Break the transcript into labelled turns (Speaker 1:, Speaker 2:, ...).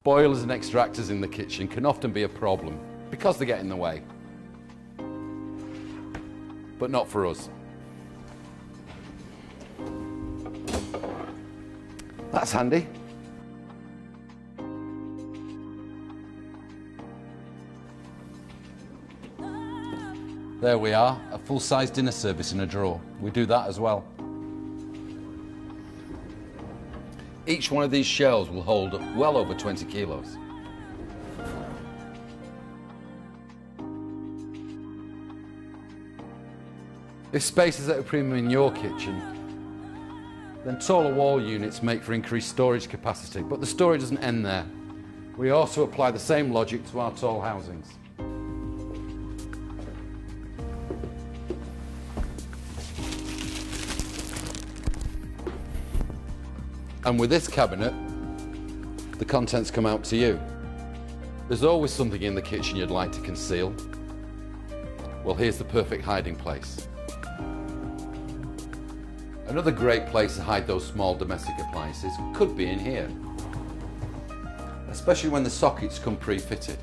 Speaker 1: Boilers and extractors in the kitchen can often be a problem because they get in the way. But not for us. That's handy. There we are, a full-size dinner service in a drawer. We do that as well. Each one of these shelves will hold well over 20 kilos. If space is at a premium in your kitchen, then taller wall units make for increased storage capacity, but the story doesn't end there. We also apply the same logic to our tall housings. And with this cabinet, the contents come out to you. There's always something in the kitchen you'd like to conceal. Well, here's the perfect hiding place. Another great place to hide those small domestic appliances could be in here, especially when the sockets come pre-fitted.